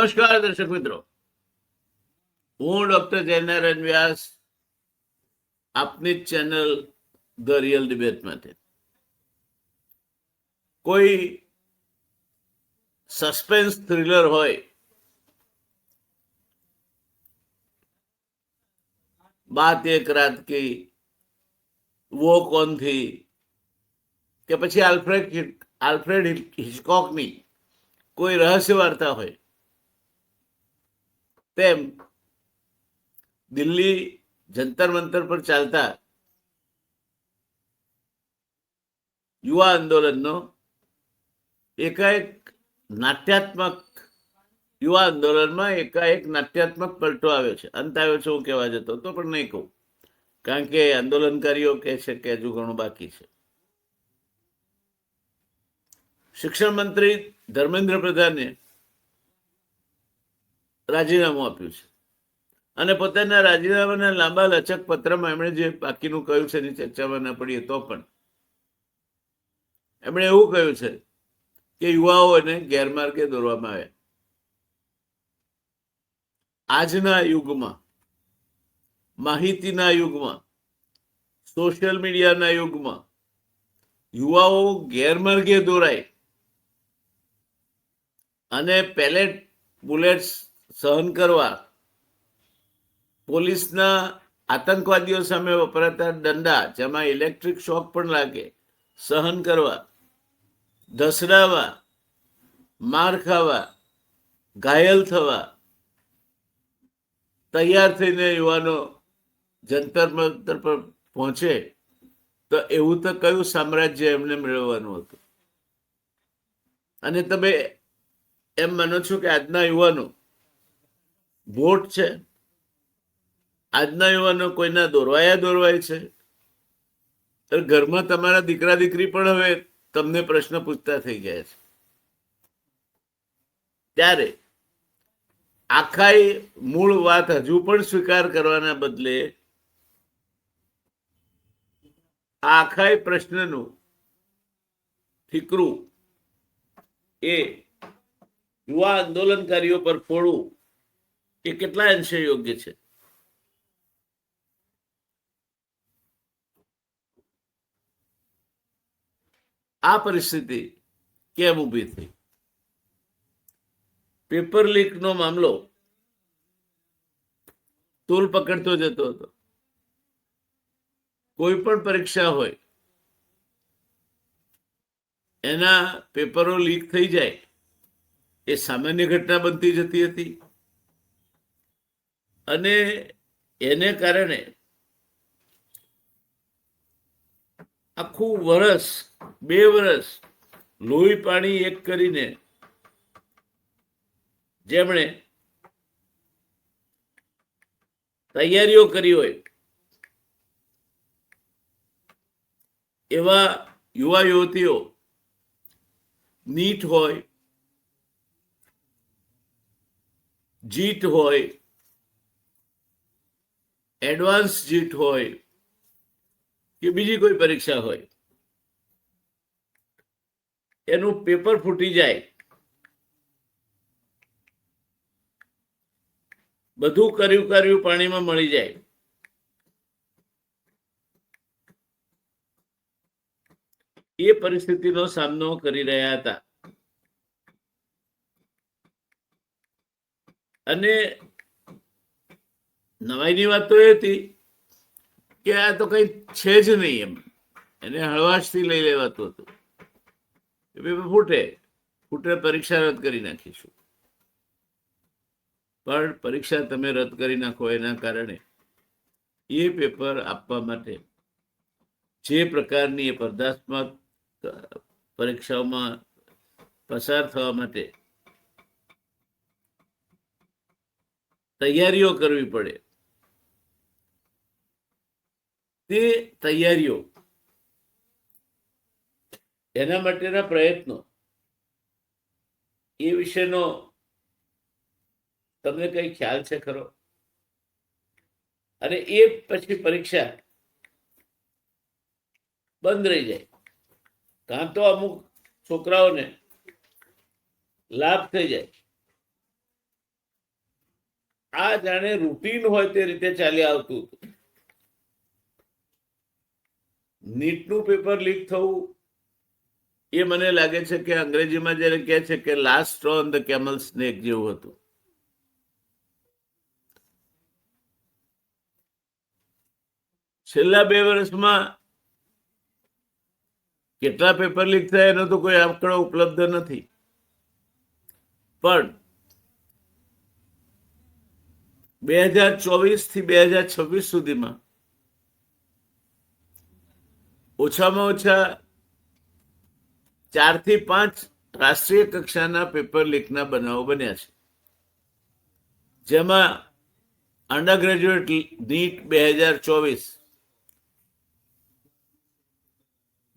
નમસ્કાર દર્શક મિત્રો, હું ડોક્ટર જયનારાયણ વ્યાસ આપની જ ચેનલ ધ રિયલ ડિબેટમાંથી કોઈ સસ્પેન્સ થ્રિલર હોય, બાત એક રાત કી, વો કોન થી, કે પછી આલ્ફ્રેડ હિચકોકની કોઈ રહસ્ય વાર્તા હોય, તેમ દિલ્હી જંતર મંતર પર ચાલતા યુવા આંદોલનનો એકાએક નાટ્યાત્મક યુવા આંદોલનમાં એકાએક નાટ્યાત્મક પલટો આવ્યો છે. અંત આવ્યો છે હું કહેવા જતો હતો, પણ નહીં કહું, કારણ કે આંદોલનકારીઓ કહે છે કે હજુ ઘણું બાકી છે. શિક્ષણ મંત્રી ધર્મેન્દ્ર પ્રધાને રાજીનામું આપ્યું છે અને પોતાના રાજીનામાના લાંબા લચક પત્રમાં એમણે જે બાકીનું કહ્યું છે એની ચર્ચામાં ન પડીએ તો પણ એમણે એવું કહ્યું છે કે યુવાઓને ગેરમાર્ગે દોરવામાં આવ્યા. આજના યુગમાં, માહિતીના યુગમાં, સોશિયલ મીડિયાના યુગમાં યુવાઓ ગેરમાર્ગે દોરાય અને પેલેટ બુલેટ્સ સહન કરવા, પોલીસના આતંકવાદીઓ સામે વપરાતા દંડા, જેમાં ઇલેક્ટ્રિક શોક પણ લાગે, સહન કરવા, ધસડાવા, માર ખાવા, ઘાયલ થવા તૈયાર થઈને યુવાનો જંતર મંતર પર પહોંચે, તો એવું તો કયું સામ્રાજ્ય એમને મેળવવાનું હતું? અને તમે એમ માનો છો કે આજના યુવાનો વોટ છે? આજના યુવાનો કોઈના દોરવાય છે? તો ઘરમાં તમારા દીકરા દીકરી પણ હવે તમને પ્રશ્ન પૂછતા થઈ ગયા છે. ત્યારે આખા મૂળ વાત હજુ પણ સ્વીકાર કરવાના બદલે આખા પ્રશ્નનું ઠીકરું એ યુવા આંદોલનકારીઓ પર ફોડવું એ કેટલા અંશે યોગ્ય છે? આ પરિસ્થિતિ કેમ ઊભી થઈ? પેપર લીકનો મામલો તોલ પકડતો જતો હતો. કોઈ પણ પરીક્ષા હોય, એના પેપરો લીક થઈ જાય એ સામાન્ય ઘટના બનતી જતી હતી અને એને કારણે આખું વર્ષ, 2 વર્ષ લોહી પાણી એક કરીને જેમણે તૈયારીઓ કરી હોય એવા યુવા યુવતીઓ નીટ હોય, જીટ હોય, એડવાન્સ જીટ હોય કે બીજી કોઈ પરીક્ષા હોય, એનું પેપર ફૂટી જાય, બધું કર્યું પાણીમાં મળી જાય, એ પરિસ્થિતિનો સામનો કરી રહ્યા હતા. અને નવાઈની વાત તો એ હતી કે આ તો કઈ છે જ નહીં, એમ એને હળવાશથી લઈ લેવાતું હતું. ફૂટે પરીક્ષા રદ કરી નાખીશું. પણ પરીક્ષા તમે રદ કરી નાખો એના કારણે એ પેપર આપવા માટે, જે પ્રકારની સ્પર્ધાત્મક પરીક્ષાઓમાં પસાર થવા માટે તૈયારીઓ કરવી પડે, તે તૈયારીઓ, એના માટેના પ્રયત્નો, એ વિશેનો તમને કઈ ખ્યાલ છે ખરો? અને એ પછી પરીક્ષા બંધ રહી જાય, કાં તો અમુક છોકરાઓને લાભ થઈ જાય આ જાણે રૂટીન હોય તે રીતે ચાલી આવતું હતું. નીટનું પેપર લીક થવું એ મને લાગે છે કે અંગ્રેજીમાં જ્યારે કહે છે કે last straw on the camel snake જેવું હતું. છેલ્લા 2 વર્ષમાં કેટલા પેપર લીક થયા એનો તો કોઈ આંકડો ઉપલબ્ધ નથી, પણ 2024 થી 2026 સુધીમાં ઓછામાં ઓછા 4 થી 5 રાષ્ટ્રીય કક્ષાના પેપર લીકના બનાવો બન્યા છે, જેમાં અંડર ગ્રેજ્યુએટ નીટ 2024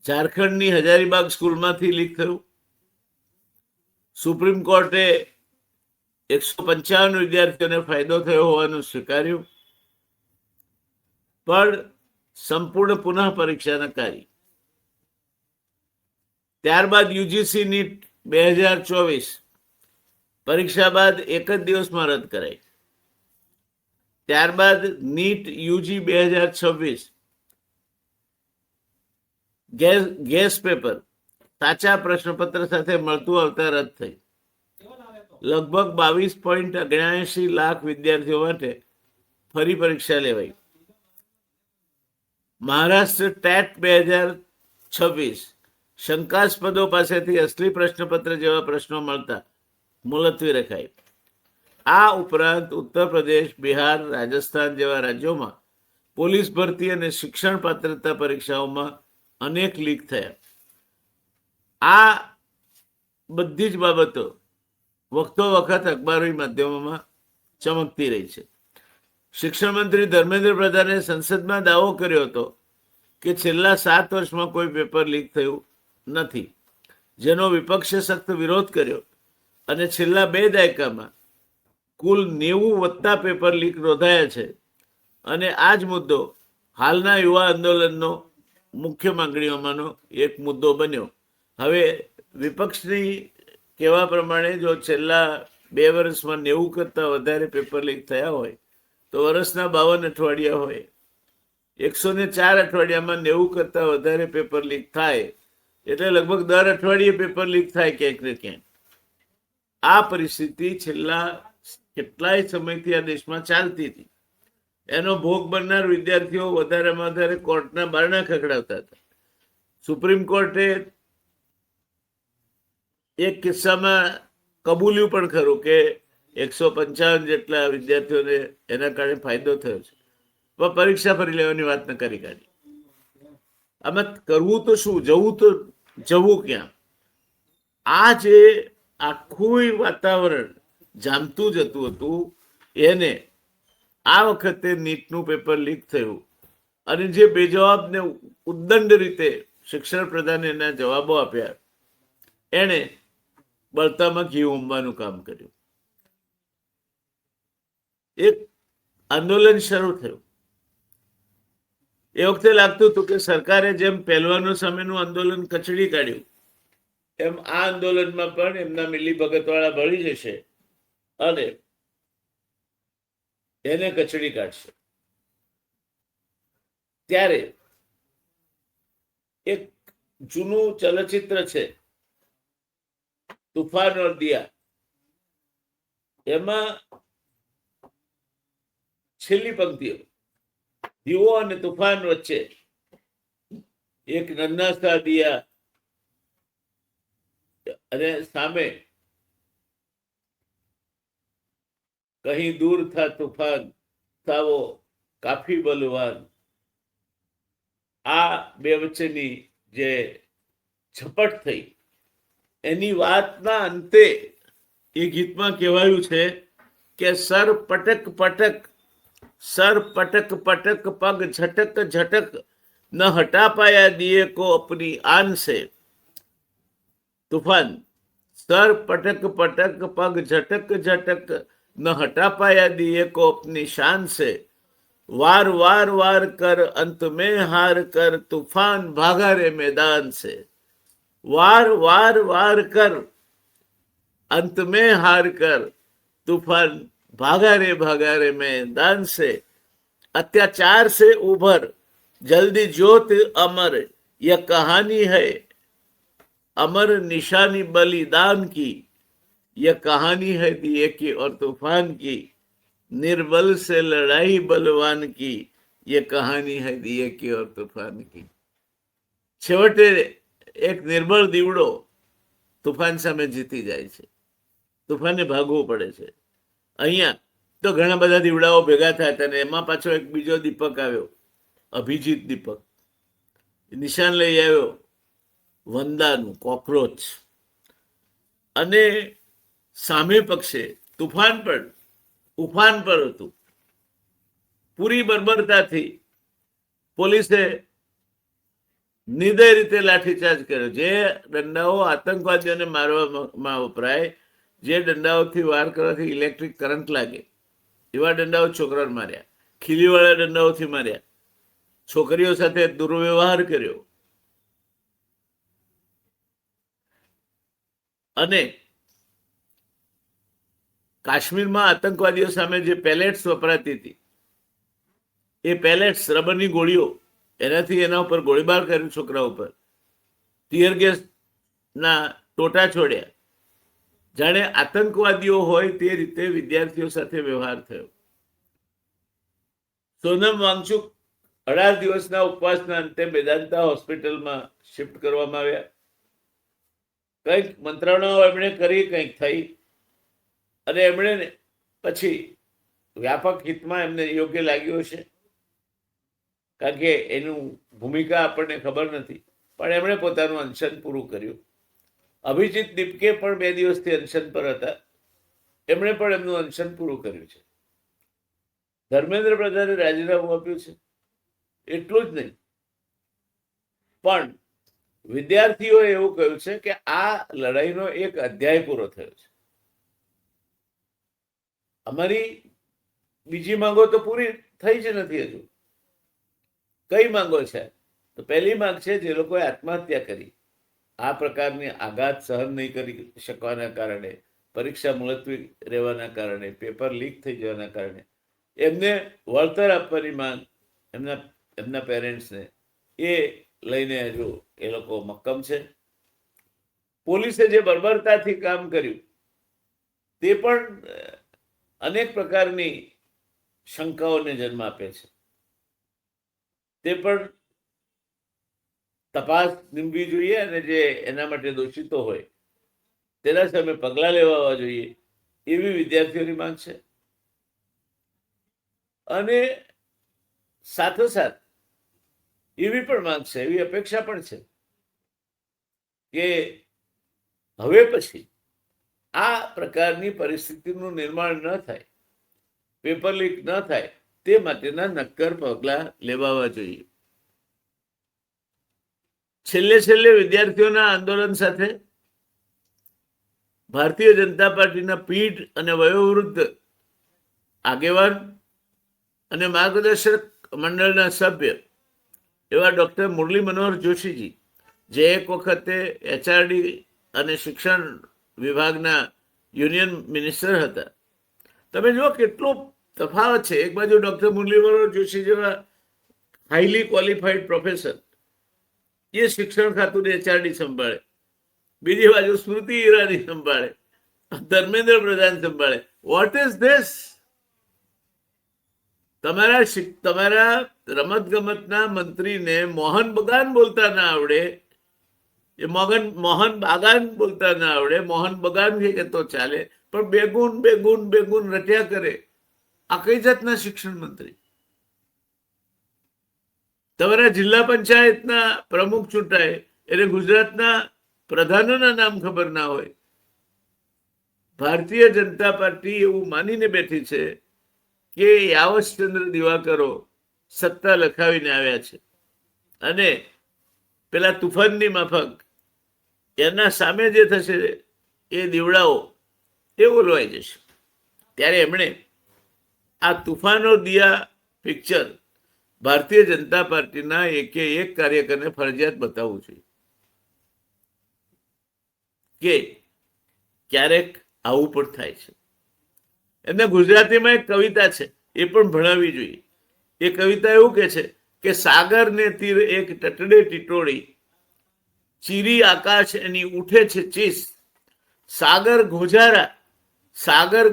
ઝારખંડની હજારીબાગ સ્કૂલમાંથી લીક થયું. સુપ્રીમ કોર્ટે 155 વિદ્યાર્થીઓને ફાયદો થયો હોવાનું સ્વીકાર્યું, પણ સંપૂર્ણ પુનઃ પરીક્ષા નકારી. ત્યારબાદ યુજીસી નીટ 2024 પરીક્ષા બાદ એક જ દિવસમાં રદ કરાઈ. ત્યારબાદ નીટ યુજી 2026 ગેસ પેપર સાચા પ્રશ્નપત્ર સાથે મળતું આવતા રદ થઈ. લગભગ 22.79 લાખ વિદ્યાર્થીઓ માટે ફરી પરીક્ષા લેવાઈ. મહારાષ્ટ્ર ટેટ 2026 શંકાસ્પદો પાસેથી અસલી પ્રશ્નપત્ર જેવા પ્રશ્નો મળતા મુલતવી રખાઈ. આ ઉપરાંત ઉત્તર પ્રદેશ, બિહાર, રાજસ્થાન જેવા રાજ્યોમાં પોલીસ ભરતી અને શિક્ષણ પાત્રતા પરીક્ષાઓમાં અનેક લીક થયા. આ બધી જ બાબતો વખતો વખત અખબારી માધ્યમોમાં ચમકતી રહી છે. શિક્ષણ મંત્રી ધર્મેન્દ્ર પ્રધાને સંસદમાં દાવો કર્યો હતો કે છેલ્લા 7 વર્ષમાં કોઈ પેપર લીક થયું નથી, જેનો વિપક્ષે સખ્ત વિરોધ કર્યો અને છેલ્લા 2 દાયકામાં કુલ 90 પેપર લીક નોંધાયા છે. અને આ જ મુદ્દો હાલના યુવા આંદોલનનો મુખ્ય માંગણીઓમાંનો એક મુદ્દો બન્યો. હવે વિપક્ષની કહેવા પ્રમાણે જો છેલ્લા 2 વર્ષમાં 90 કરતાં વધારે પેપર લીક થયા હોય તો વર્ષના 52 અઠવાડિયા હોય, 104 અઠવાડિયામાં 90 કરતાં વધારે પેપર લીક થાય એટલે લગભગ દર અઠવાડિયે પેપર લીક થાય ક્યાંક ને ક્યાંક. આ પરિસ્થિતિ છેલ્લા કેટલાય સમયથી આ દેશમાં ચાલતી હતી. એનો ભોગ બનનાર વિદ્યાર્થીઓ વધારેમાં વધારે કોર્ટના બારણા ખખડાવતા હતા. સુપ્રીમ કોર્ટે એક કિસ્સામાં કબૂલ્યું પણ ખરું કે 155 જેટલા વિદ્યાર્થીઓને એના કારણે ફાયદો થયો છે, પણ પરીક્ષા ફરી લેવાની વાત નકારી કાઢી. આમાં કરવું તો શું, જવું ક્યાં? આ જે આખું વાતાવરણ જામતું જતું હતું એને આ વખતે નીટનું પેપર લીક થયું અને જે બેજવાબને ઉદ્દંડ રીતે શિક્ષણ પ્રધાને એના જવાબો આપ્યા, એણે બળતામાં ઘી ઉમવાનું કામ કર્યું. એક આંદોલન શરૂ થયું. એ વખતે લાગતું હતું કે સરકારે જેમ પહેલવાનો સામેનું આંદોલન કચડી કાઢ્યું એમ આ આંદોલનમાં પણ એમના મિલીભગત વાળા ભળી જશે અને એને કચડી કાઢશે. ત્યારે એક જૂનું ચલચિત્ર છે તુફાન ઓર દિયા, એમાં છેલ્લી પંક્તિઓ દીવો અને તુફાન વચ્ચે એક નન્હા સા દિયા અને સામે કहीं दूर था तूफान था वो काफी बलवान. આ બે વચ્ચેની જે ઝપટ થઈ એની વાતના અંતે એ ગીતમાં કહેવાયું છે કે સર પટક પટક પગ झटक झटक न हटा पाया दिए को अपनी आन से. तूफान सर पटक पटक पग झटक झटक न हटा पाया दिए को अपनी शान से. वार वार वार कर अंत में हार कर तूफान भागा रे मैदान से. वार वार वार कर अंत में हार कर तूफान भागा रे मैदान से, अत्याचार से उभर जल्दी ज्योत अमर, यह कहानी है अमर निशानी बलिदान की, यह कहानी है दिए की और तूफान की, निर्बल से लड़ाई बलवान की, यह कहानी है दिए की और तूफान की. છેવટે એક નિર્બળ દીવડો તુફાન સામે જીતી જાય છે. તુફાને ભાગવું પડે છે. અહીંયા તો ઘણા બધા દીવડાઓ ભેગા થયા હતા, અને એમાં પાછો એક બીજો દીપક આવ્યો, અભિજીત દીપક. નિશાન લઈ આવ્યો વંદાનું, કોકરોચ. અને સામે પક્ષે તુફાન પણ ઉફાન પર હતું. પૂરી બર્બરતાથી પોલીસે નિર્દય રીતે લાઠીચાર્જ કર્યો. જે દંડાઓ આતંકવાદીઓને મારવામાં વપરાય, જે દંડાઓથી વાર કરવાથી ઇલેક્ટ્રિક કરંટ લાગે, એવા દંડાઓ છોકરાઓને માર્યા. ખીલીવાળા દંડાઓથી માર્યા. છોકરીઓ સાથે દુર્વ્યવહાર કર્યો. અને કાશ્મીરમાં આતંકવાદીઓ સામે જે પેલેટ્સ વપરાતી હતી, એ પેલેટ્સ, રબરની ગોળીઓ, એનાથી એના ઉપર ગોળીબાર કર્યો, છોકરા ઉપર ટીયર ગેસના ટોટા છોડ્યા. જાણે આતંકવાદીઓ હોય તે રીતે વિદ્યાર્થીઓ સાથે વ્યવહાર થયો. સોનમ વાંગચુક 18 દિવસના ઉપવાસના અંતે મેદાંતા હોસ્પિટલમાં શિફ્ટ કરવામાં આવ્યા. કંઈક મંત્રણાઓ એમણે કરી, કંઈક થઈ, અને એમણે પછી વ્યાપક હિતમાં એમને યોગ્ય લાગ્યું છે, કારણ કે એનું ભૂમિકા આપણને ખબર નથી, પણ એમણે પોતાનું અનશન પૂરું કર્યું. અભિજીત દીપકે પણ 2 દિવસથી અનશન પર હતા. એમણે પણ એમનું અનશન પૂરું કર્યું છે. ધર્મેન્દ્ર પ્રધાને રાજીનામું આપ્યું છે. એટલું જ નહીં, પણ વિદ્યાર્થીઓએ એવું કહ્યું છે કે આ લડાઈનો એક અધ્યાય પૂરો થયો છે. અમારી બીજી માંગો તો પૂરી થઈ જ નથી હજુ. કઈ માંગો છે? તો પહેલી માંગ છે, જે લોકોએ આત્મહત્યા કરી, આ પ્રકારની આઘાત સહન નહીં કરી શકવાના કારણે, પરીક્ષા મુલતવી રહેવાના કારણે, પેપર લીક થઈ જવાના કારણે, એમને વળતર આપવાની માંગ એમના પેરેન્ટ્સને, એ લઈને હજુ એ લોકો મક્કમ છે. પોલીસે જે બર્બરતાથી કામ કર્યું, તે પણ અનેક પ્રકારની શંકાઓને જન્મ આપે છે. તે પણ તપાસ નીમવી જોઈએ, અને જે એના માટે દોષિતો હોય તેના સામે પગલાં લેવા જોઈએ, એવી વિદ્યાર્થીઓની માંગ છે. અને સાથોસાથ એવી પણ માંગ છે, એવી અપેક્ષા પણ છે કે હવે પછી આ પ્રકારની પરિસ્થિતિનું નિર્માણ ન થાય, પેપર લીક ન થાય, તે માટેના નક્કર પગલાં લેવા જોઈએ. છેલ્લે વિદ્યાર્થીઓના આંદોલન સાથે ભારતીય જનતા પાર્ટીના પીઢ અને વયોવૃદ્ધ આગેવાન અને માર્ગદર્શક મંડળના સભ્ય એવા ડૉક્ટર મુરલી મનોહર જોશીજી, જે એક વખતે HRD અને શિક્ષણ વિભાગના યુનિયન મિનિસ્ટર હતા. તમે જુઓ કેટલો તફાવત છે. એક બાજુ ડૉક્ટર મુરલી મનોહર જોશી જેવા હાઈલી ક્વોલિફાઈડ પ્રોફેસર, એ શિક્ષણ ખાતું HRD સંભાળે, બીજી બાજુ સ્મૃતિ ઈરાની સંભાળે, ધર્મેન્દ્ર પ્રધાન સંભાળે. What is this? તમારા રમત ગમતના મંત્રીને મોહન બગાન બોલતા ના આવડે, એ મોહન બાગાન બોલતા ના આવડે, મોહન બગાન કે તો ચાલે, પણ બેગુન રટ્યા કરે. આ કઈ જાતના શિક્ષણ મંત્રી? તમારા જિલ્લા પંચાયતના પ્રમુખ ચૂંટાય એટલે ગુજરાતના પ્રધાનોના નામ ખબર ના હોય. ભારતીય જનતા પાર્ટી એવું માનીને બેઠી છે કે યાવશચંદ્ર દિવાકરો સત્તા લખાવીને આવ્યા છે, અને પેલા તુફાનની માફક એના સામે જે થશે એ દીવડાઓ એ ઓલવાઈ જશે. ત્યારે એમણે આ તુફાનો દિયા પિક્ચર ભારતીય જનતા પાર્ટીના એકે એક કાર્યકરને ફરજિયાત બતાવવું જોઈએ કે ક્યારેક આવું પણ થાય છે. એમને ગુજરાતીમાં એક કવિતા છે, એ પણ ભણાવવી જોઈએ. એ કવિતા એવું કે છે કે સાગર ને તીર એક તટડે ટીટોળી, ચીરી આકાશ એની ઉઠે છે ચીસ, સાગર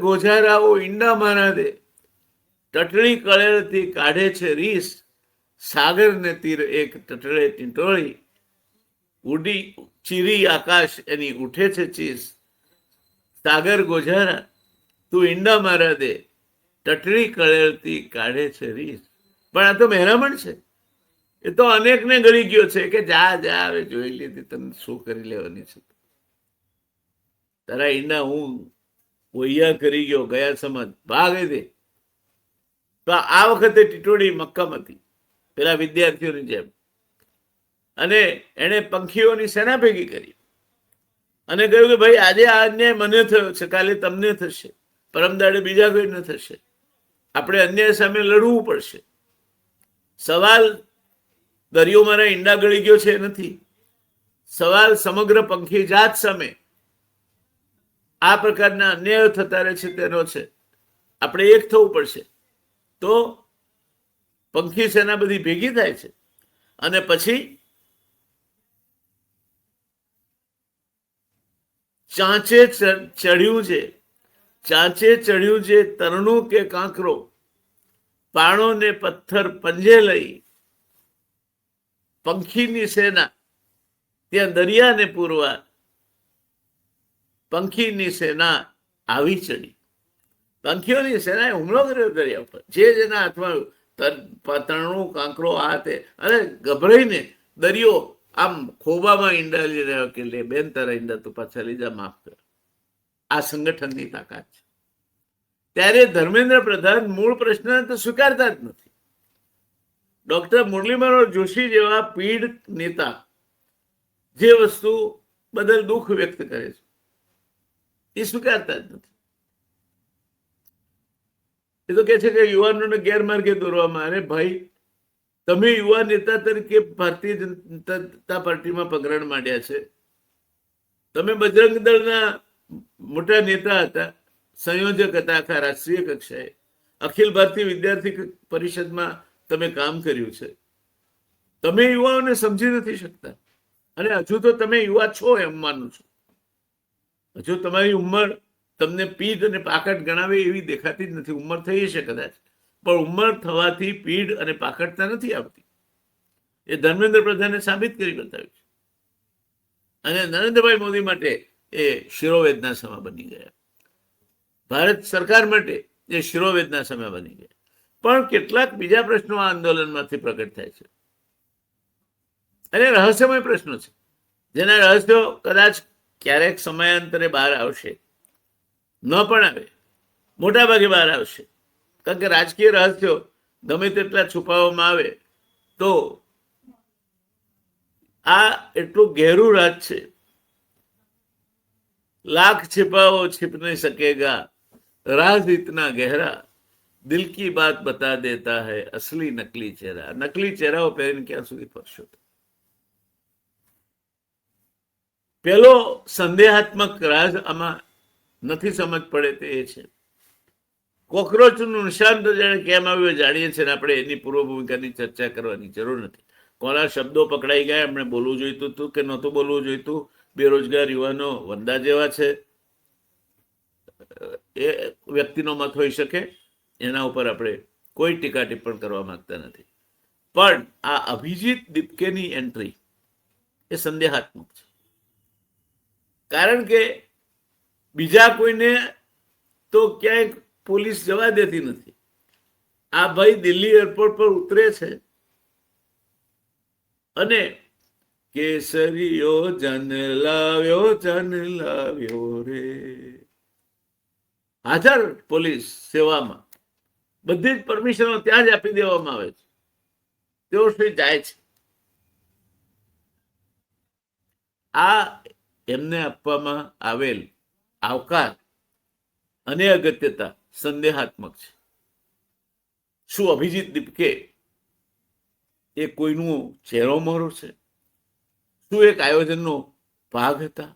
ગોઝારાઓ ઈંડા મારા દે, તટડી કળેલથી કાઢે છે રીસ, સાગર ને તીર એક તટડે ટીટોળી, ઉડી ચીરી આકાશ એની ઉઠે છે ચીસ, સાગર ગોઝારા તું ઈંડા મારા દે, તટડી કળેલથી કાઢે છે રીસ. પણ આ તો મહેરામણ છે, એ તો અનેકને ગળી ગયો છે કે જા જા હવે જોઈ લીધી, તને શું કરી લેવાની છે, તારા ઈંડા હું ઓહિયા કરી ગયો, ગયા સમજ ભાગે દે. તો આ વખતે ટીટોડી મક્કમ હતી પેલા વિદ્યાર્થીઓની જેમ, અને એને પંખીઓની સેના ભેગી કરી અને કહ્યું કે ભાઈ આજે આ અન્યાય મને થયો છે, કાલે તમને થશે, પરમદાડે બીજા કોઈને થશે, આપણે અન્યાય સામે લડવું પડશે. સવાલ દરિયો મારા ઈંડા ગળી ગયો છે નથી, સવાલ સમગ્ર પંખી જાત સામે આ પ્રકારના અન્યાયો થતા રહે છે તેનો છે. આપણે એક થવું પડશે. તો પંખી સેના બધી ભેગી થાય છે અને પછી ચાંચે ચડ્યું છે તરણું કે કાંકરો, પાણો ને પથ્થર પંજે લઈ, પંખીની સેના ત્યાં દરિયાને પૂરવા, પંખીની સેના આવી ચડી. પંખીઓની સેનાએ હુમલો કર્યો દરિયા ઉપર, જેના હાથમાં તરણું કાંકરો આ તે, અને ગભરાઈને દરિયો આમ ખોબામાં ઈંડા લઈ રહ્યો કે લે બેન તારા ઈંડા તું પાછા લઈ જા, માફ કર. આ સંગઠનની તાકાત છે. ત્યારે ધર્મેન્દ્ર પ્રધાન મૂળ પ્રશ્ન તો સ્વીકારતા જ નથી. ડોક્ટર મુરલી મનોહર જોશી જેવા પીઢ નેતા જે વસ્તુ બદલ દુઃખ વ્યક્ત કરે છે એ સ્વીકારતા જ નથી. એ તો કે છે કે યુવાનોને ગેરમાર્ગે દોરવામાં. અરે ભાઈ, તમે યુવા નેતા તરીકે ભારતીય જનતા પાર્ટીમાં પગરણ માંડ્યા છે, તમે બજરંગ દળના મોટા નેતા હતા, સંયોજક હતા આખા રાષ્ટ્રીય કક્ષાએ, અખિલ ભારતીય વિદ્યાર્થી પરિષદમાં તમે કામ કર્યું છે. તમે યુવાઓને સમજી નથી શકતા, અને હજુ તો તમે યુવા છો એમ માનું છું. હજુ તમારી ઉંમર તમને પીઢ અને પાકટ ગણાવે એવી દેખાતી જ નથી. ઉંમર થઈ છે કદાચ, પણ ઉંમર થવાથી પીઢ અને પાકટતા નથી આવતી. એ ધર્મેન્દ્ર પ્રધાને સાબિત કરી બતાવ્યું છે. અને નરેન્દ્રભાઈ મોદી માટે એ શિરોવેદના સમા બની ગયા, ભારત સરકાર માટે એ શિરોવેદના સમા બની ગયા. પણ કેટલાક બીજા પ્રશ્નો આ આંદોલનમાંથી પ્રગટ થાય છે, અને રહસ્યમય પ્રશ્નો છે, જેના રહસ્યો કદાચ ક્યારેક સમયાંતરે બહાર આવશે, ન પણ આવે, મોટા ભાગે બહાર આવશે. કારણ કે રાજકીય રહસ્યો ગમે તેટલા છુપાવવામાં આવે તો આ એટલું ઘેરું રાજ છે. લાખ छिपाओ छिप नहीं सकेगा, राज इतना गहरा, दिल की बात बता देता है असली नकली चेहरा. નકલી ચહેરાઓ પહેરીને ક્યાં સુધી ફરશો? પેલો સંદેહાત્મક રાજ આમાં નથી સમજ પડે તે એ છે, કોકરોચનું નિશાન તો જાણે કેમ આવ્યું જાણીએ છીએ, આપણે એની પૂર્વ ભૂમિકાની ચર્ચા કરવાની જરૂર નથી. કોના શબ્દો પકડાઈ ગયા, એમણે બોલવું જોઈતું હતું કે નહોતું બોલવું જોઈતું, બેરોજગાર યુવાનો વંદા જેવા છે, એ વ્યક્તિનો મત હોઈ શકે, એના ઉપર આપણે કોઈ ટીકા ટિપ્પણ કરવા માંગતા નથી. પણ આ અભિજીત દીપકેની એન્ટ્રી એ સંદેહાત્મક છે, કારણ કે બીજા કોઈને તો ક્યાંય પોલીસ જવા દેતી નથી. આ ભાઈ દિલ્હી એરપોર્ટ પર ઉતરે છે અને કેસરીયો જન લાવ્યો રે, હાજર પોલીસ સેવામાં, બધી જ પરમિશનો ત્યાં જ આપી દેવામાં આવે છે. તેઓ શું જાય છે? આ એમને આપવામાં આવેલ આવકાર અને અગત્યતા સંદેહાત્મક છે. શું અભિજીત દીપકે એ કોઈનું ચહેરો મોહરો છે? શું એક આયોજનનો ભાગ હતા?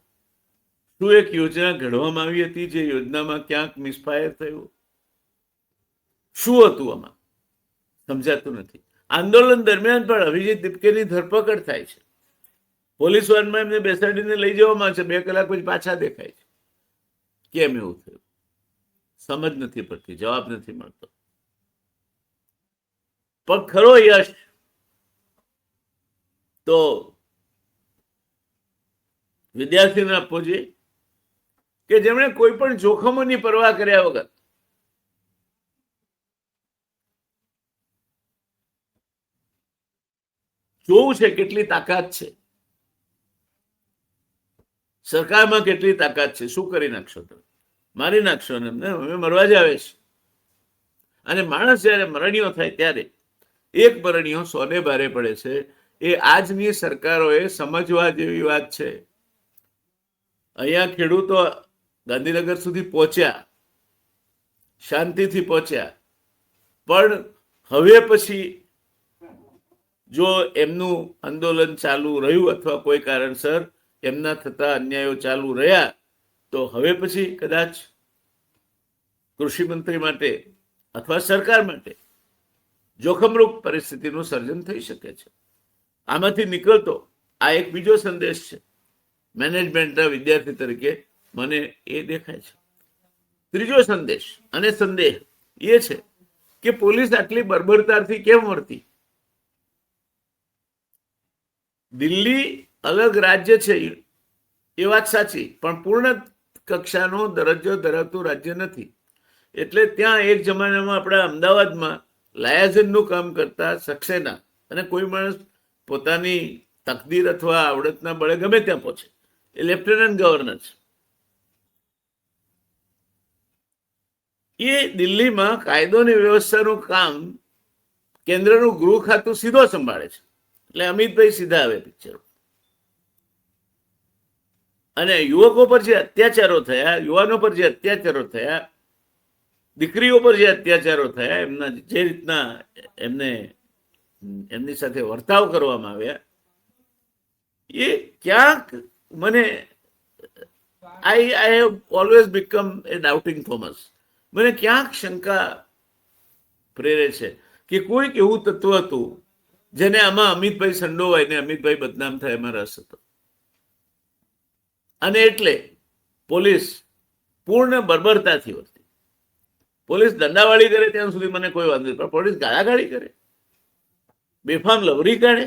શું એક યોજના ઘડવામાં આવી હતી જે યોજનામાં ક્યાંક મિસફાયર થયું? શું હતું આમાં સમજાતું નથી. આંદોલન દરમિયાન પણ અભિજીત દીપકેની ધરપકડ થાય છે. પોલીસ વાનમાં એમને બેસાડીને લઈ જવામાં છે. 2 કલાક પછી પાછા દેખાય છે. કેમ એવું થયું સમજ નથી પડતી, જવાબ નથી મળતો. પણ ખરો યશ તો વિદ્યાર્થીને આપવો જોઈએ કે જેમણે કોઈ પણ જોખમોની પરવા કર્યા વગર જોવું છે કેટલી તાકાત છે, સરકારમાં કેટલી તાકાત છે, શું કરી નાખશો તમે, મારી નાખશો ને એમને, અમે મરવા જ આવે છે. અને માણસ જયારે મરણીયો થાય ત્યારે એક મરણીયો 100 ભારે પડે છે. એ આજની સરકારોએ સમજવા જેવી વાત છે. અહીંયા ખેડૂતો ગાંધીનગર સુધી પહોંચ્યા, શાંતિથી પહોંચ્યા, પણ હવે પછી જો એમનું આંદોલન ચાલુ રહ્યું અથવા કોઈ કારણસર એમના થતા અન્યાયો ચાલુ રહ્યા તો હવે પછી કદાચ કૃષિ મંત્રી માટે અથવા સરકાર માટે જોખમરૂપ પરિસ્થિતિનું સર્જન થઈ શકે છે. આમાંથી નીકળતો આ એક બીજો સંદેશ છે મેનેજમેન્ટના વિદ્યાર્થી તરીકે મને એ દેખાય છે. ત્રીજો સંદેશ અને સંદેહ એ છે કે પોલીસ આટલી બર્બરતાથી કેમ વર્તી. દિલ્હી અલગ રાજ્ય છે એ વાત સાચી, પણ પૂર્ણ કક્ષાનો દરજ્જો ધરાવતું રાજ્ય નથી. એટલે ત્યાં એક જમાનામાં આપણા અમદાવાદમાં લાયાઝનનું કામ કરતા સક્સેના અને કોઈ માણસ પોતાની તકદીર અથવા આવડતના બળે ગમે ત્યાં પહોંચે, એ લેફ્ટનન્ટ ગવર્નર છે. એ દિલ્હીમાં કાયદો અને વ્યવસ્થાનું કામ કેન્દ્રનું ગૃહ ખાતું સીધો સંભાળે છે. એટલે અમિતભાઈ સીધા આવે પિક્ચરો. અને યુવકો પર જે અત્યાચારો થયા, યુવાનો પર જે અત્યાચારો થયા, દીકરીઓ પર જે અત્યાચારો થયા, એમના જે રીતના એમની સાથે વર્તાવ કરવામાં આવ્યા, એ ક્યાંક મને I have always become A doubting Thomas. મને ક્યાંક શંકા પ્રેરે છે કે કોઈક એવું તત્વ હતું જેને આમાં અમિતભાઈ સંડોવાય ને અમિતભાઈ બદનામ થાય એમાં રસ હતો. અને એટલે પોલીસ પૂર્ણ બર્બરતાથી વર્તી. પોલીસ દંડાવાળી કરે ત્યાં સુધી મને કોઈ વાંધો નહીં, પણ પોલીસ ગાળાગાળી કરે, બેફામ લવરી કાઢે,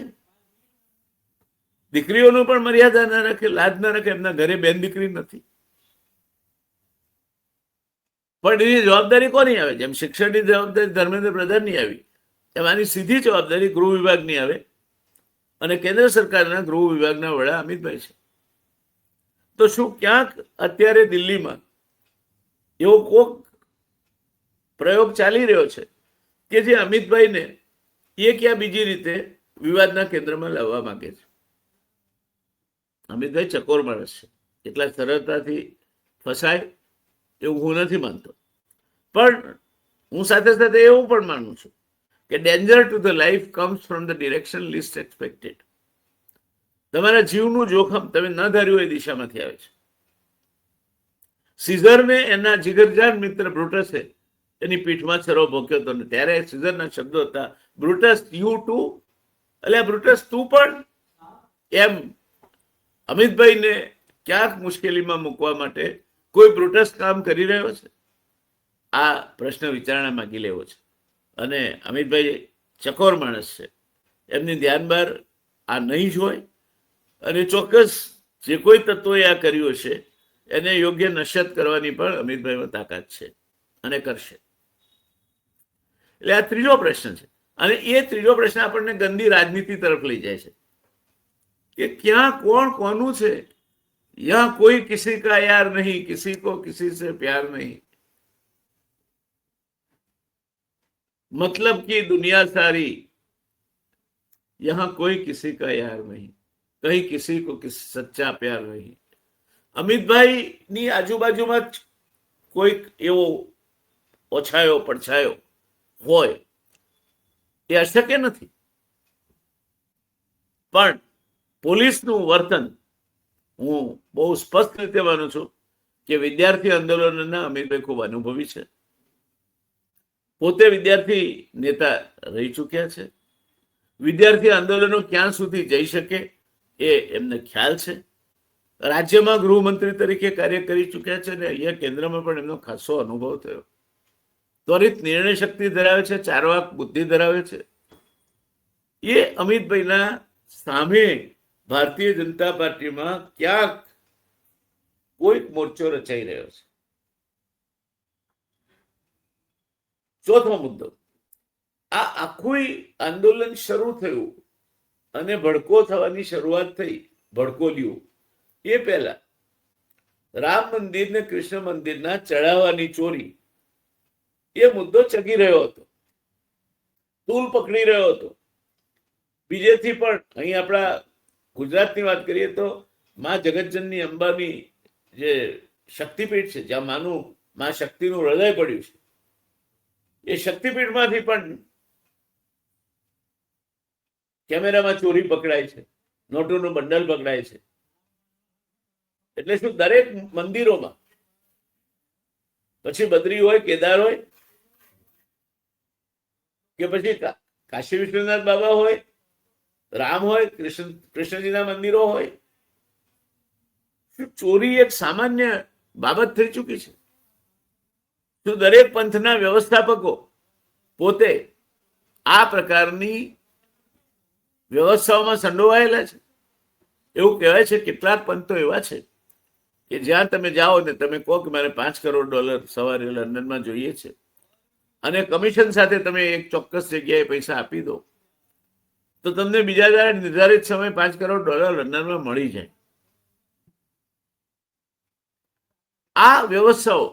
દીકરીઓનું પણ મર્યાદા ના રાખે, લાજ ના રાખે. એમના ઘરે બેન દીકરી નથી, પણ એની જવાબદારી કોની આવે? જેમ શિક્ષણની જવાબદારી ધર્મેન્દ્ર પ્રધાનની આવી, એમ આની સીધી જવાબદારી ગૃહ વિભાગની આવે અને કેન્દ્ર સરકારના ગૃહ વિભાગના વડા અમિતભાઈ છે. તો શું ક્યાંક અત્યારે દિલ્હીમાં એવો કોક પ્રયોગ ચાલી રહ્યો છે કે જે અમિતભાઈને એક યા બીજી રીતે વિવાદના કેન્દ્રમાં લાવવા માંગે છે? અમિતભાઈ ચકોર માણસ છે, એટલા સરળતાથી ફસાય એવું હું નથી માનતો. પણ હું સાથે સાથે એવું પણ માનું છું કે danger to the life comes from the direction least expected. તમારા જીવનું જોખમ તમે ન ધાર્યું એ દિશામાંથી આવે છે. સીઝરને એના જીગરજાન મિત્ર બ્રુટસે એની પીઠમાં છરો ભોંક્યો હતો ને ત્યારે સીઝરના શબ્દો હતા, બ્રુટસ યુ ટુ, એટલે બ્રુટસ તું પણ. એમ અમિતભાઈને ક્યાંક મુશ્કેલીમાં મૂકવા માટે કોઈ બ્રુટસ કામ કરી રહ્યો છે? આ પ્રશ્ન વિચારણા માંગી લેવો છે. અને અમિતભાઈ ચકોર માણસ છે, એમની ધ્યાન બહાર આ નહીં જ હોય. અને ચોક્કસ જે કોઈ તત્વોએ આ કર્યું હશે એને યોગ્ય નશ્યત કરવાની પણ અમિતભાઈમાં તાકાત છે અને કરશે. એટલે આ ત્રીજો પ્રશ્ન છે. અને એ ત્રીજો પ્રશ્ન આપણને ગંદી રાજનીતિ તરફ લઈ જાય છે કે ક્યાં કોણ કોનું છે. યહાં કોઈ કિસી કા યાર નહીં, કિસી કો કિસી સે પ્યાર નહીં, मतलब की दुनिया सारी, यहां कोई किसी का यार नहीं, कहीं किसी को सच्चा प्यार नहीं. અમિતભાઈ ની આજુબાજુમાં કોઈક એવો ઓછાયો પડછાયો હોય એ અશક્ય નથી. પણ પોલીસનું વર્તન હું બહુ સ્પષ્ટ રીતે માનું છું કે વિદ્યાર્થી આંદોલનના અમિતભાઈ ખૂબ અનુભવી છે. પોતે વિદ્યાર્થી નેતા રહી ચૂક્યા છે. વિદ્યાર્થી આંદોલનો ક્યાં સુધી જઈ શકે એ એમને ખ્યાલ છે. રાજ્યમાં ગૃહમંત્રી તરીકે કાર્ય કરી ચૂક્યા છે અને અહીંયા કેન્દ્રમાં પણ એમનો ખાસો અનુભવ થયો. ત્વરિત નિર્ણય શક્તિ ધરાવે છે, ચારવાક બુદ્ધિ ધરાવે છે. એ અમિતભાઈના સામે ભારતીય જનતા પાર્ટીમાં ક્યાંક કોઈક મોરચો રચાઈ રહ્યો છે. ચોથો મુદ્દો, આ આખું આંદોલન શરૂ થયું અને ભડકો થવાની શરૂઆત થઈ, ભડકોલ્યું એ પહેલા રામ મંદિર ને કૃષ્ણ મંદિરના ચઢાવવાની ચોરી એ મુદ્દો ચગી રહ્યો હતો, તૂલ પકડી રહ્યો હતો. બીજેથી પણ અહીં આપણા ગુજરાતની વાત કરીએ તો મા જગતજનની અંબાની જે શક્તિપીઠ છે, જ્યાં મા શક્તિનું હૃદય પડ્યું છે, એ શક્તિપીઠમાંથી પણ કેમેરામાં ચોરી પકડાય છે, નોટોનું બંડલ પકડાય છે. એટલે શું દરેક મંદિરોમાં, પછી બદ્રી હોય, કેદાર હોય કે પછી કાશી વિશ્વનાથ બાબા હોય, રામ હોય, કૃષ્ણજીના મંદિરો હોય, શું ચોરી એક સામાન્ય બાબત થઈ ચૂકી છે? શું દરેક પંથના વ્યવસ્થાપકો પોતે આ પ્રકારની વ્યવસ્થાઓમાં સંડોવાયેલા છે? એવું કહેવાય છે કેટલાક પંથો એવા છે કે જ્યાં તમે જાઓ ને તમે કહો કે મારે $5 કરોડ સવારે લંડનમાં જોઈએ છે અને કમિશન સાથે તમે એક ચોક્કસ જગ્યાએ પૈસા આપી દો તો તમને બીજા દાડે નિર્ધારિત સમય $5 કરોડ લંડનમાં મળી જાય. આ વ્યવસ્થાઓ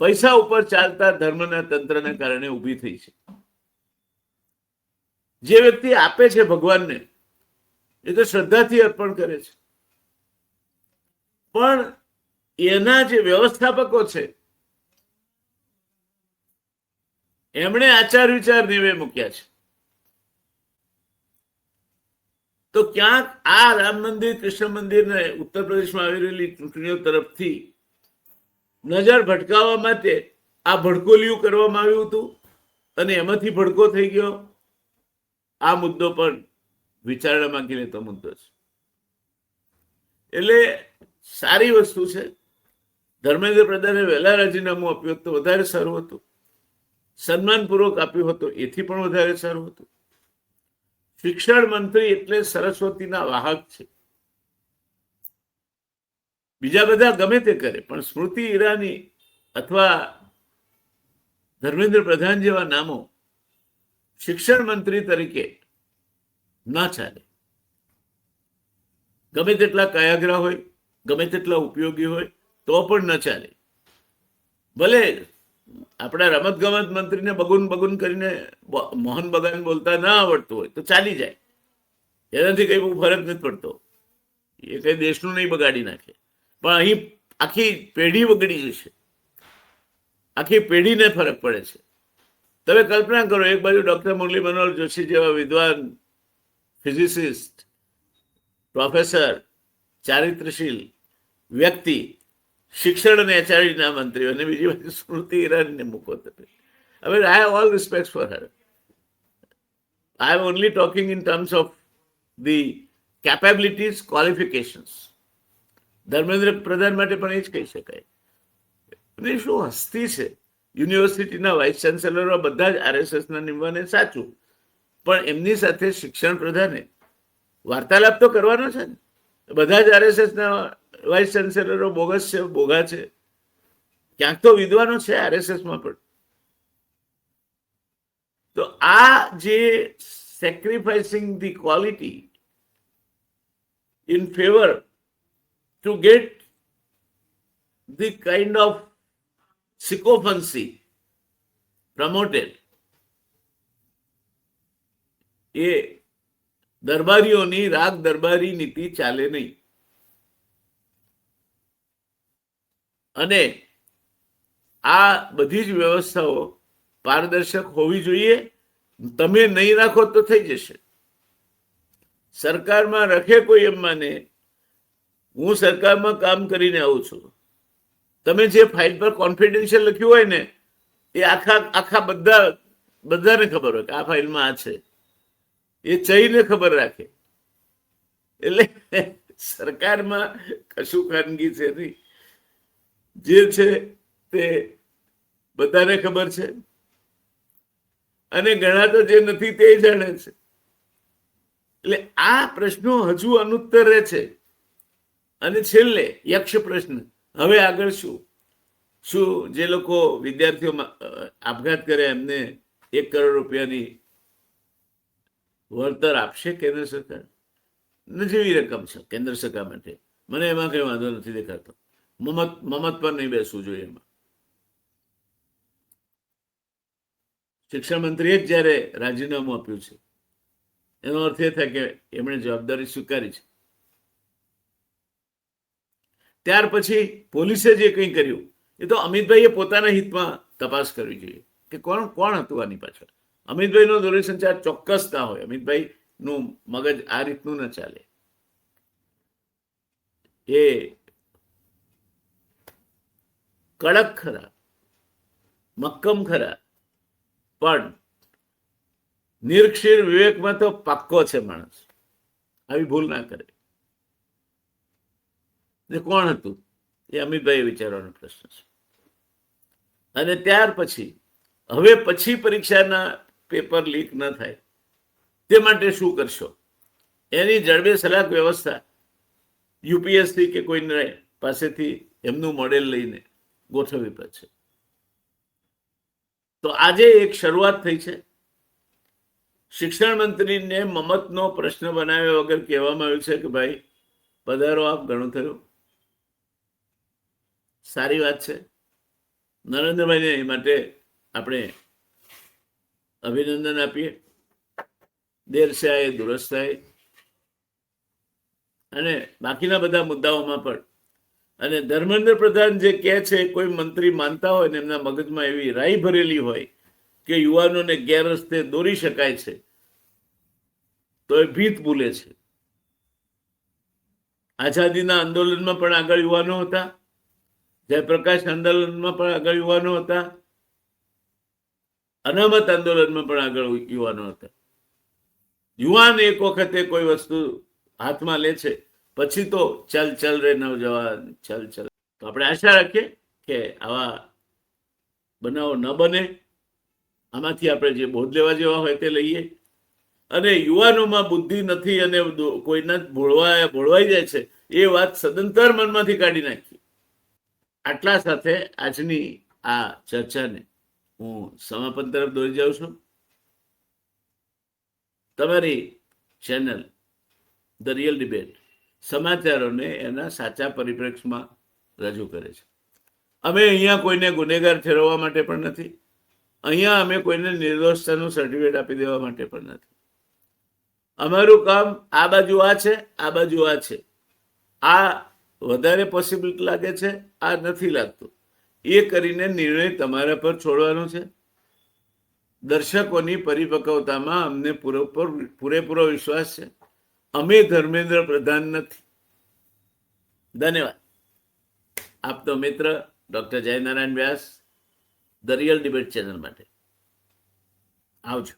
પૈસા ઉપર ચાલતા ધર્મના તંત્રને કારણે ઊભી થઈ છે. જે વ્યક્તિ આપે છે ભગવાનને એ તો શ્રદ્ધાથી અર્પણ કરે છે, પણ એના જે વ્યવસ્થાપકો છે એમણે આચાર વિચાર નેવે મૂક્યા છે. તો ક્યાંક આ રામ મંદિર, કૃષ્ણ મંદિરને ઉત્તર પ્રદેશમાં આવી રહેલી ચૂંટણીઓ તરફથી નજર ભટકાવવા માટે આ ભડકોલિયું કરવામાં આવ્યું હતું અને એમાંથી ભડકો થઈ ગયો. આ મુદ્દો પણ વિચારણા માંગી લેતો મુદ્દો છે. એટલે સારી વસ્તુ છે. ધર્મેન્દ્ર પ્રધાને વહેલા રાજીનામું આપ્યું તો વધારે સારું હતું, સન્માનપૂર્વક આપ્યું હતું એથી પણ વધારે સારું હતું. શિક્ષણ મંત્રી એટલે સરસ્વતીના વાહક છે. બીજા બધા ગમે તે કરે પણ સ્મૃતિ ઈરાની અથવા ધર્મેન્દ્ર પ્રધાન જેવા નામો શિક્ષણ મંત્રી તરીકે ના ચાલે. ગમે તેટલા કાયાગ્રા હોય, ગમે તેટલા ઉપયોગી હોય તો પણ ન ચાલે. ભલે આપણા રમતગમત મંત્રીને બગુન કરીને મોહન બગાન બોલતા ના આવડતું હોય તો ચાલી જાય, એનાથી કઈ બહુ ફરક નથી પડતો, એ કઈ દેશનું નહીં બગાડી નાખે. પણ અહીં આખી પેઢી બગડી જશે, આખી પેઢીને ફરક પડે છે. તમે કલ્પના કરો, એક બાજુ ડોક્ટર મુરલી મનોહર જોશી જેવા વિદ્વાન ફિઝિસિસ્ટ, પ્રોફેસર, ચારિત્રશીલ વ્યક્તિ શિક્ષણ અને એચઆરડીના મંત્રી, અને બીજી બાજુ સ્મૃતિ ઈરાનીને મૂકો તમે. હવે I have all respect for her. I M only talking in terms of the capabilities, qualifications. Dharmendra Pradhan માટે પણ એ જ કહી શકાય. અને શું હસ્તી છે! યુનિવર્સિટીના વાઇસ ચાન્સેલરો બધા જ RSSના નિમવાને સાચું, પણ એમની સાથે શિક્ષણ પ્રધાને વાર્તાલાપ તો કરવાનો છે ને. બધા જ RSSના વાઇસ ચાન્સેલરો બોગસ છે, બોગા છે. ક્યાંક તો વિદ્વાનો છે RSSમાં પણ. તો આ જે sacrificing the quality in favour to get the kind of sycophancy promoted, એ દરબારીઓની રાગ દરબારી નીતિ ચાલે નહીં. અને આ બધી જ વ્યવસ્થાઓ પારદર્શક હોવી જોઈએ. તમે નહીં રાખો તો થઈ જશે. સરકારમાં રખે કોઈ એમ માને હું સરકારમાં કામ કરીને આવું છું, તમે જે ફાઇલ પર કોન્ફિડન્શિયલ લખ્યું હોય ને એ આખા બધાને ખબર હોય કે આ ફાઇલમાં આ છે. એ ચઈને ખબર રાખે. એટલે સરકારમાં કશું ખાનગી છે નહીં. જે છે તે બધાને ખબર છે, અને ઘણા તો જે નથી તે જાણે છે. એટલે આ પ્રશ્નો હજુ અનુત્તર રહે છે. અને છેલ્લે યક્ષ પ્રશ્ન, હવે આગળ શું જે લોકો વિદ્યાર્થીઓ આપઘાત કરે એમને 1 કરોડ રૂપિયાની વળતર આપશે કેન્દ્ર સરકાર? નજીવી રકમ છે કેન્દ્ર સરકાર માટે. મને એમાં કઈ વાંધો નથી દેખાતો. મમત પર નહીં બેસવું જોઈએ એમાં. શિક્ષણ મંત્રીએ જ જયારે રાજીનામું આપ્યું છે એનો અર્થ એ થાય કે એમણે જવાબદારી સ્વીકારી છે. ત્યાર પછી પોલીસે જે કંઈ કર્યું એ તો અમિતભાઈએ પોતાના હિતમાં તપાસ કરવી જોઈએ કે કોણ હતું આની પાછળ. અમિતભાઈનો દૂરસંચાર ચોક્કસ ના હોય. અમિતભાઈનું મગજ આ રીતનું ન ચાલે. એ કડક ખરા, મક્કમ ખરા, પણ નિર્ક્ષીર વિવેકમાં તો પાક્કો છે માણસ. આવી ભૂલ ના કરે. કોણ હતું એ અમિતભાઈ વિચારવાનો પ્રશ્ન છે. અને ત્યાર પછી હવે પરીક્ષાના પેપર લીક ન થાય તે માટે શું કરશો એની જડબે સલાક વ્યવસ્થા યુપીએસસી કે કોઈ પાસેથી એમનું મોડેલ લઈને ગોઠવવી પડશે. તો આજે એક શરૂઆત થઈ છે. શિક્ષણ મંત્રીને મમતનો પ્રશ્ન બનાવ્યા વગર કહેવામાં આવ્યું છે કે ભાઈ પધારો, આપ ઘણું થયું. સારી વાત છે. નરેન્દ્રભાઈને એ માટે આપણે અભિનંદન આપીએ. દેર સે આયે દુરસ્ત આયે. અને બાકીના બધા મુદ્દાઓમાં પણ. અને ધર્મેન્દ્ર પ્રધાન જે કહે છે, કોઈ મંત્રી માનતા હોય ને એમના મગજમાં એવી રાઈ ભરેલી હોય કે યુવાનોને ગેરરસ્તે દોરી શકાય છે, તો એ ભીત ભૂલે છે. આઝાદીના આંદોલનમાં પણ આગળ યુવાનો હતા, જયપ્રકાશ આંદોલનમાં પણ આગળ યુવાનો હતા, અનામત આંદોલનમાં પણ આગળ યુવાનો હતા. યુવાન એક વખતે કોઈ વસ્તુ હાથમાં લે છે પછી તો ચલ રે નવજવાન ચલ. તો આપણે આશા રાખીએ કે આવા બનાવો ન બને. આમાંથી આપણે જે બોધ લેવા જેવા હોય તે લઈએ. અને યુવાનોમાં બુદ્ધિ નથી અને કોઈના ભોળવાઈ જાય છે એ વાત સદંતર મનમાંથી કાઢી નાખી. આટલા સાથે આજની આ ચર્ચાને હું સમાપન તરફ દોરી જાઉં છું. તમારી ચેનલ ધ રિયલ ડિબેટ સમાચારોને એના સાચા પરિપ્રેક્ષમાં રજૂ કરે છે. અમે અહીંયા કોઈને ગુનેગાર ઠેરવવા માટે પણ નથી. અહીંયા અમે કોઈને નિર્દોષતાનું સર્ટિફિકેટ આપી દેવા માટે પણ નથી. અમારું કામ આ બાજુ આ છે, આ બાજુ આ છે, આ વધારે પોસિબલ લાગે છે, આ નથી લાગતું, એ કરીને નિર્ણય તમારા પર છોડવાનો છે. દર્શકોની પરિપક્વતામાં અમને પૂરેપૂરો વિશ્વાસ છે. અમે ધર્મેન્દ્ર પ્રધાન નથી. ધન્યવાદ. આપનો મિત્ર doctor Jaynarayan Vyas, the real debate channel માટે. આવજો.